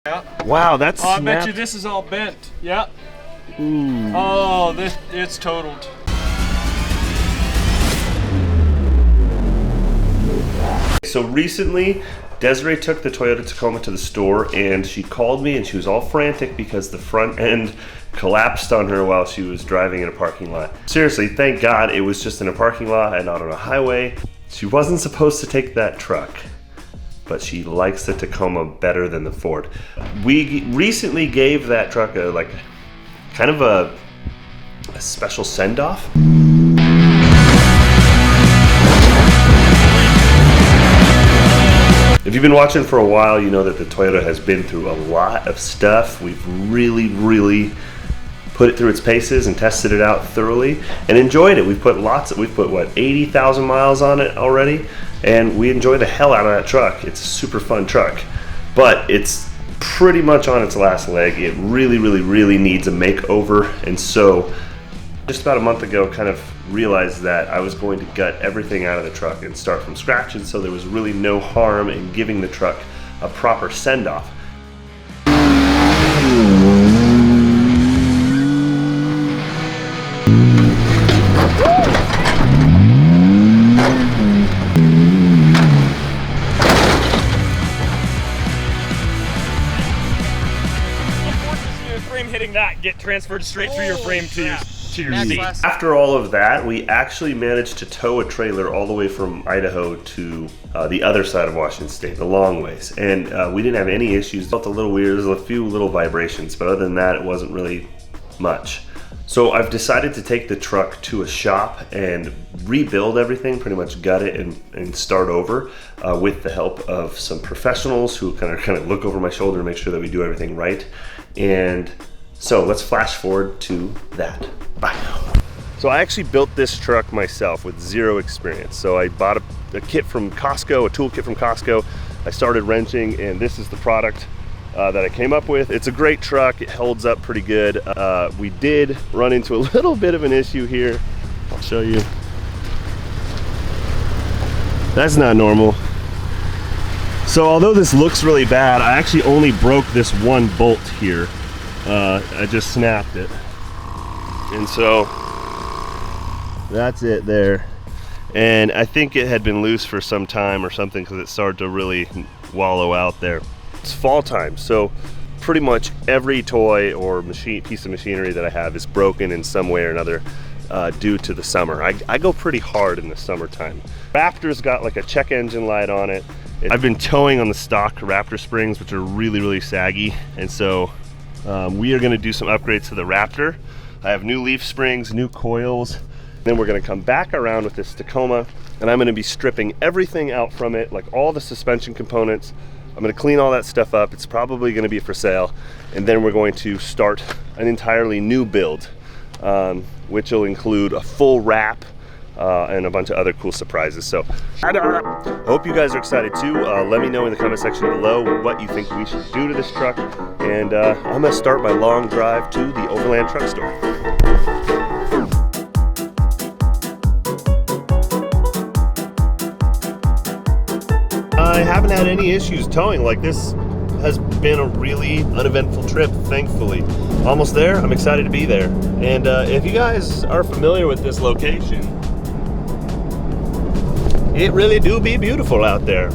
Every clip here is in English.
Yeah. Wow, that's I bet snapped. you this is all bent. Yeah. Ooh. Oh, it's totaled. So recently, Desiree took the Toyota Tacoma to the store and she called me and she was all frantic because the front end collapsed on her while she was driving in a parking lot. Seriously, thank God it was just in a parking lot and not on a highway. She wasn't supposed to take that truck, but she likes the Tacoma better than the Ford. We recently gave that truck a kind of a special send-off. If you've been watching for a while, you know that the Toyota has been through a lot of stuff. We've really put it through its paces and tested it out thoroughly and enjoyed it. We've put what, 80,000 miles on it already, and we enjoy the hell out of that truck. It's a super fun truck, but it's pretty much on its last leg. It really needs a makeover, and so just about a month ago kind of realized that I was going to gut everything out of the truck and start from scratch, and so there was really no harm in giving the truck a proper send-off. Frame hitting that get transferred straight through your frame to your seat. After all of that, we actually managed to tow a trailer all the way from Idaho to the other side of Washington State, the long ways, and we didn't have any issues. It felt a little weird, there's a few little vibrations, but other than that, it wasn't really much. So I've decided to take the truck to a shop and rebuild everything, pretty much gut it and start over with the help of some professionals who kind of look over my shoulder and make sure that we do everything right. And so let's flash forward to that. Bye. So I actually built this truck myself with zero experience. So I bought a kit from Costco, a tool kit from Costco. I started wrenching, and this is the product that I came up with. It's a great truck. It holds up pretty good. We did run into a little bit of an issue here. I'll show you. That's not normal. So although this looks really bad, I actually only broke this one bolt here. I just snapped it. And so that's it there. And I think it had been loose for some time or something because it started to really wallow out there. It's fall time, so pretty much every toy or piece of machinery that I have is broken in some way or another due to the summer. I go pretty hard in the summertime. Raptor's got like a check engine light on it. I've been towing on the stock Raptor springs, which are really saggy, and so we are going to do some upgrades to the Raptor. I have new leaf springs, new coils. Then we're going to come back around with this Tacoma, and I'm going to be stripping everything out from it, like all the suspension components. I'm going to clean all that stuff up. It's probably going to be for sale, and then we're going to start an entirely new build, which will include a full wrap and a bunch of other cool surprises. So I hope you guys are excited too. Let me know in the comment section below what you think we should do to this truck, and I'm going to start my long drive to the Overland truck store. I haven't had any issues towing. Like, this has been a really uneventful trip, thankfully. Almost there. I'm excited to be there. And if you guys are familiar with this location, it really do be beautiful out there.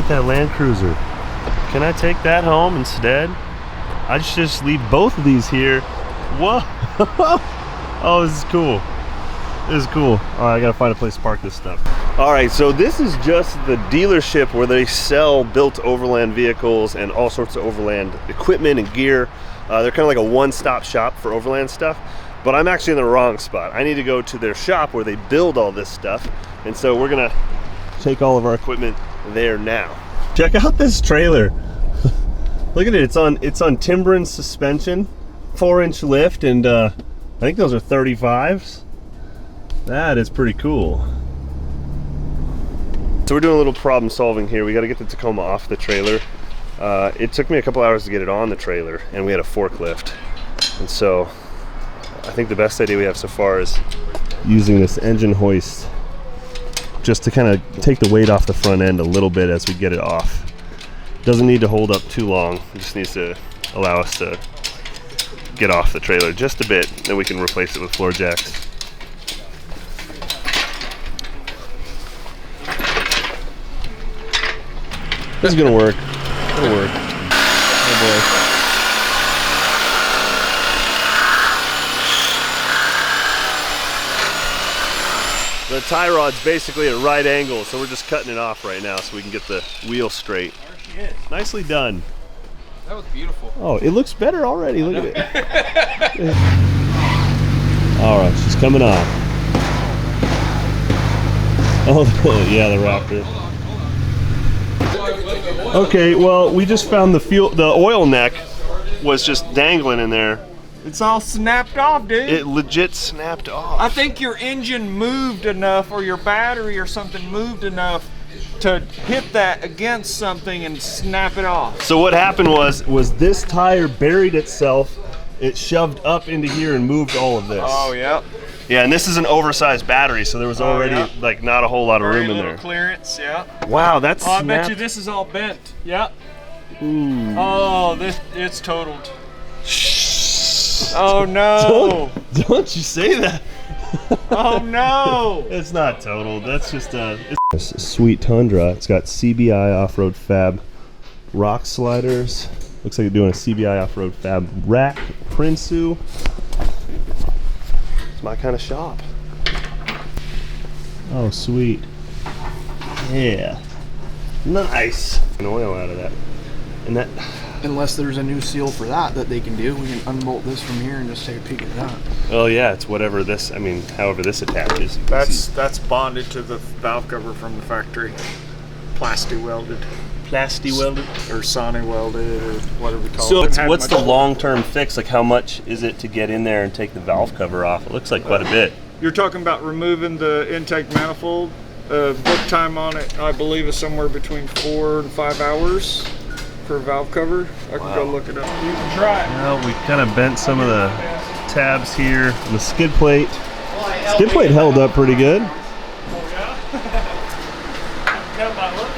That Land Cruiser. Can I take that home instead? I just leave both of these here. Whoa! Oh, this is cool. This is cool. All right, I gotta find a place to park this stuff. All right, so this is just the dealership where they sell built overland vehicles and all sorts of overland equipment and gear. They're kind of like a one-stop shop for overland stuff, but I'm actually in the wrong spot. I need to go to their shop where they build all this stuff, and so we're gonna take all of our equipment there now. Check out this trailer. Look at it. It's on Timbrens suspension, 4-inch lift, and I think those are 35s. That is pretty cool. So we're doing a little problem solving here. We got to get the Tacoma off the trailer. It took me a couple hours to get it on the trailer, and we had a forklift. And so I think the best idea we have so far is using this engine hoist just to kind of take the weight off the front end a little bit as we get it off. Doesn't need to hold up too long. It just needs to allow us to get off the trailer just a bit, then we can replace it with floor jacks. This is gonna work. It'll work. Oh boy. The tie rod's basically at right angle, so we're just cutting it off right now so we can get the wheel straight. There she is. Nicely done. That was beautiful. Oh, it looks better already. Look at it. All right, she's coming off. Oh, yeah, the Raptor. Okay, well, we just found the oil neck was just dangling in there. It's all snapped off, dude. It legit snapped off. I think your engine moved enough, or your battery or something moved enough to hit that against something and snap it off. So what happened was this tire buried itself. It shoved up into here and moved all of this. Oh, yeah. Yeah, and this is an oversized battery, so there was already like not a whole lot of room in there. Clearance, yeah. Wow, that's Oh, I bet snapped. you this is all bent. Yep. Ooh. Oh, it's totaled. Oh no! Don't you say that. Oh no! It's not totaled. That's just it's a sweet Tundra. It's got CBI off-road fab rock sliders. Looks like you're doing a CBI off-road fab rack Prinsu. It's my kind of shop. Oh, sweet. Yeah. Nice. An oil out of that. And that. Unless there's a new seal for that they can do. We can unbolt this from here and just take a peek at that. Oh yeah, it's whatever this, I mean, however this attaches. That's bonded to the valve cover from the factory. Plasti welded. Plasti welded? Or Soni welded, or whatever we call So it. what's the long-term fix? Like how much is it to get in there and take the valve cover off? It looks like quite a bit. You're talking about removing the intake manifold. Book time on it, I believe, is somewhere between 4 and 5 hours for a valve cover. I can go look it up. You can try it. Well, we kind of bent some of the tabs here. The skid plate held up pretty good. Oh, yeah? Got my look.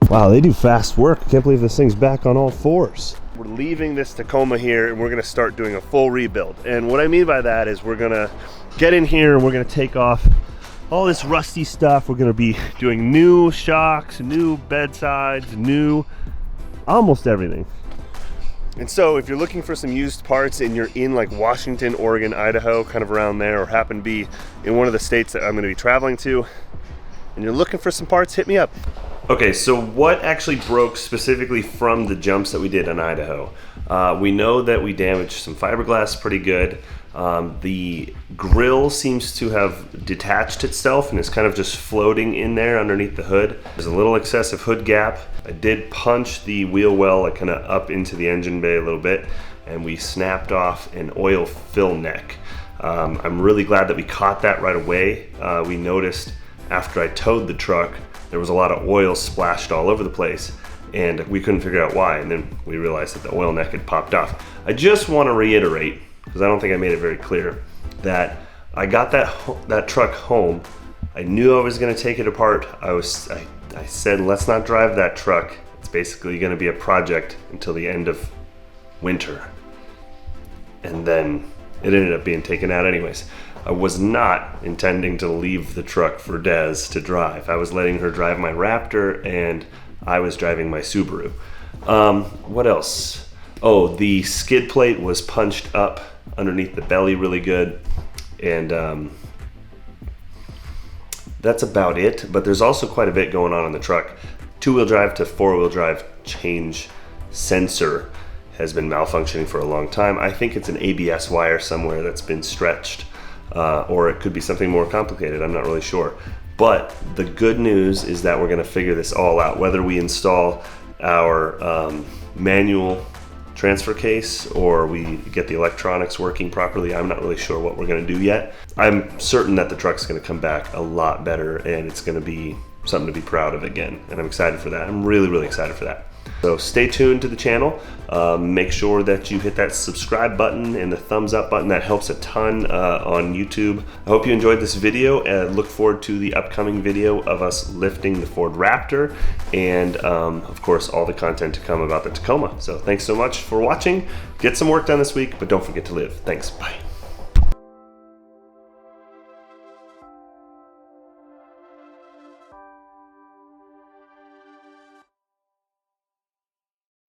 Wow, they do fast work. I can't believe this thing's back on all fours. We're leaving this Tacoma here and we're gonna start doing a full rebuild. And what I mean by that is we're gonna get in here and we're gonna take off all this rusty stuff. We're gonna be doing new shocks, new bedsides, new almost everything. And so if you're looking for some used parts and you're in like Washington, Oregon, Idaho, kind of around there, or happen to be in one of the states that I'm gonna be traveling to, and you're looking for some parts, hit me up. Okay, so what actually broke specifically from the jumps that we did in Idaho? We know that we damaged some fiberglass pretty good. The grill seems to have detached itself and is kind of just floating in there underneath the hood. There's a little excessive hood gap. I did punch the wheel well like kind of up into the engine bay a little bit, and we snapped off an oil fill neck. I'm really glad that we caught that right away. We noticed after I towed the truck, there was a lot of oil splashed all over the place and we couldn't figure out why, and then we realized that the oil neck had popped off. I just want to reiterate, because I don't think I made it very clear, that I got that truck home. I knew I was going to take it apart. I said, let's not drive that truck. It's basically going to be a project until the end of winter. And then it ended up being taken out anyways. I was not intending to leave the truck for Des to drive. I was letting her drive my Raptor and I was driving my Subaru. What else? Oh, the skid plate was punched up underneath the belly really good. And that's about it. But there's also quite a bit going on in the truck. 2-wheel drive to 4-wheel drive change sensor has been malfunctioning for a long time. I think it's an ABS wire somewhere that's been stretched. Or it could be something more complicated, I'm not really sure. But the good news is that we're gonna figure this all out, whether we install our manual transfer case or we get the electronics working properly. I'm not really sure what we're gonna do yet. I'm certain that the truck's gonna come back a lot better and it's gonna be something to be proud of again. And I'm excited for that. I'm really, really excited for that. So stay tuned to the channel. Make sure that you hit that subscribe button and the thumbs up button. That helps a ton on YouTube. I hope you enjoyed this video and look forward to the upcoming video of us lifting the Ford Raptor and of course all the content to come about the Tacoma. So thanks so much for watching. Get some work done this week, but don't forget to live. Thanks, bye.